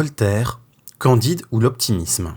Voltaire, Candide ou l'optimisme.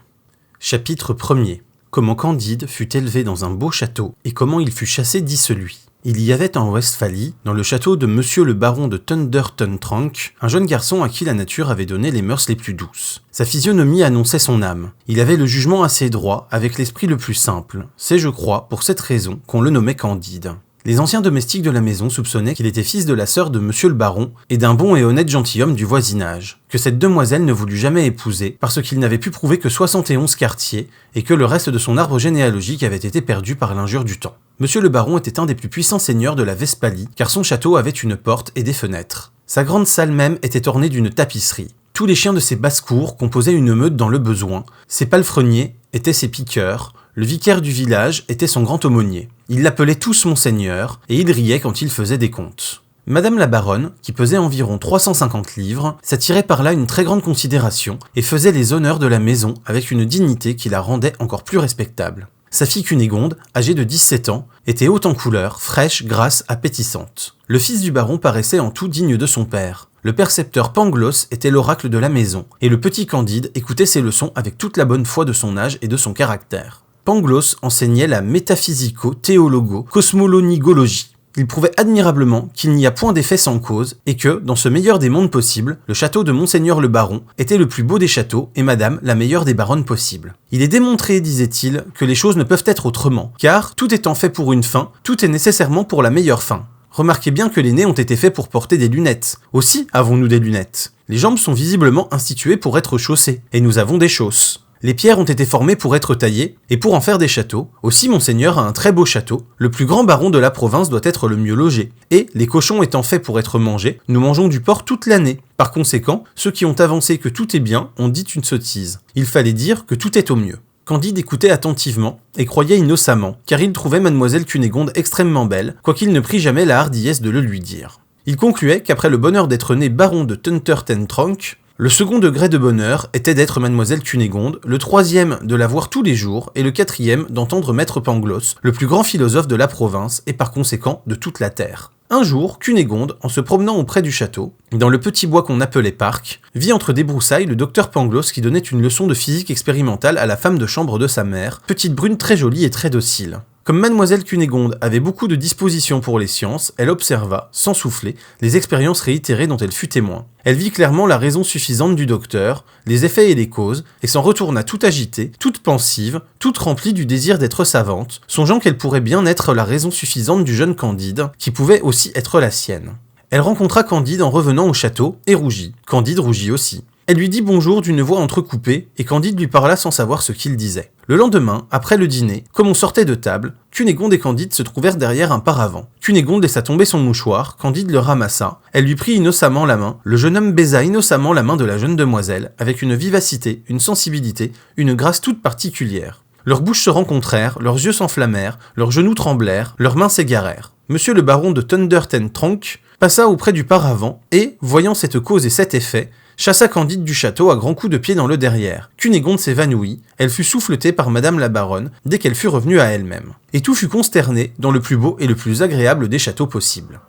Chapitre 1er. Comment Candide fut élevé dans un beau château et comment il fut chassé d'icelui. Il y avait en Westphalie, dans le château de Monsieur le baron de Thundertentronckh, un jeune garçon à qui la nature avait donné les mœurs les plus douces. Sa physionomie annonçait son âme. Il avait le jugement assez droit, avec l'esprit le plus simple. C'est, je crois, pour cette raison qu'on le nommait Candide. Les anciens domestiques de la maison soupçonnaient qu'il était fils de la sœur de Monsieur le baron et d'un bon et honnête gentilhomme du voisinage, que cette demoiselle ne voulut jamais épouser parce qu'il n'avait pu prouver que 71 quartiers et que le reste de son arbre généalogique avait été perdu par l'injure du temps. Monsieur le baron était un des plus puissants seigneurs de la Westphalie car son château avait une porte et des fenêtres. Sa grande salle même était ornée d'une tapisserie. Tous les chiens de ses basses-cours composaient une meute dans le besoin, ses palefreniers étaient ses piqueurs, le vicaire du village était son grand aumônier. Ils l'appelaient tous Monseigneur, et il riait quand il faisait des comptes. Madame la baronne, qui pesait environ 350 livres, s'attirait par là une très grande considération et faisait les honneurs de la maison avec une dignité qui la rendait encore plus respectable. Sa fille Cunégonde, âgée de 17 ans, était haute en couleur, fraîche, grasse, appétissante. Le fils du baron paraissait en tout digne de son père. Le percepteur Pangloss était l'oracle de la maison, et le petit Candide écoutait ses leçons avec toute la bonne foi de son âge et de son caractère. Pangloss enseignait la métaphysico-théologo-cosmolonigologie. Il prouvait admirablement qu'il n'y a point d'effet sans cause, et que, dans ce meilleur des mondes possibles, le château de Monseigneur le baron était le plus beau des châteaux, et madame la meilleure des baronnes possibles. Il est démontré, disait-il, que les choses ne peuvent être autrement, car, tout étant fait pour une fin, tout est nécessairement pour la meilleure fin. Remarquez bien que les nez ont été faits pour porter des lunettes. Aussi avons-nous des lunettes. Les jambes sont visiblement instituées pour être chaussées, et nous avons des chausses. Les pierres ont été formées pour être taillées, et pour en faire des châteaux. Aussi Monseigneur a un très beau château, le plus grand baron de la province doit être le mieux logé. Et, les cochons étant faits pour être mangés, nous mangeons du porc toute l'année. Par conséquent, ceux qui ont avancé que tout est bien ont dit une sottise. Il fallait dire que tout est au mieux. Candide écoutait attentivement, et croyait innocemment, car il trouvait mademoiselle Cunégonde extrêmement belle, quoiqu'il ne prit jamais la hardiesse de le lui dire. Il concluait qu'après le bonheur d'être né baron de Thundertentronckh, le second degré de bonheur était d'être mademoiselle Cunégonde, le troisième de la voir tous les jours, et le quatrième d'entendre maître Pangloss, le plus grand philosophe de la province, et par conséquent de toute la terre. Un jour, Cunégonde, en se promenant auprès du château, dans le petit bois qu'on appelait parc, vit entre des broussailles le docteur Pangloss qui donnait une leçon de physique expérimentale à la femme de chambre de sa mère, petite brune très jolie et très docile. Comme mademoiselle Cunégonde avait beaucoup de disposition pour les sciences, elle observa, sans souffler, les expériences réitérées dont elle fut témoin. Elle vit clairement la raison suffisante du docteur, les effets et les causes, et s'en retourna toute agitée, toute pensive, toute remplie du désir d'être savante, songeant qu'elle pourrait bien être la raison suffisante du jeune Candide, qui pouvait aussi être la sienne. Elle rencontra Candide en revenant au château, et rougit. Candide rougit aussi. Elle lui dit bonjour d'une voix entrecoupée, et Candide lui parla sans savoir ce qu'il disait. Le lendemain, après le dîner, comme on sortait de table, Cunégonde et Candide se trouvèrent derrière un paravent. Cunégonde laissa tomber son mouchoir, Candide le ramassa, elle lui prit innocemment la main, le jeune homme baisa innocemment la main de la jeune demoiselle, avec une vivacité, une sensibilité, une grâce toute particulière. Leurs bouches se rencontrèrent, leurs yeux s'enflammèrent, leurs genoux tremblèrent, leurs mains s'égarèrent. Monsieur le baron de Thundertentronckh passa auprès du paravent, et, voyant cette cause et cet effet, chassa Candide du château à grands coups de pied dans le derrière. Cunégonde s'évanouit, elle fut souffletée par madame la baronne dès qu'elle fut revenue à elle-même. Et tout fut consterné dans le plus beau et le plus agréable des châteaux possibles.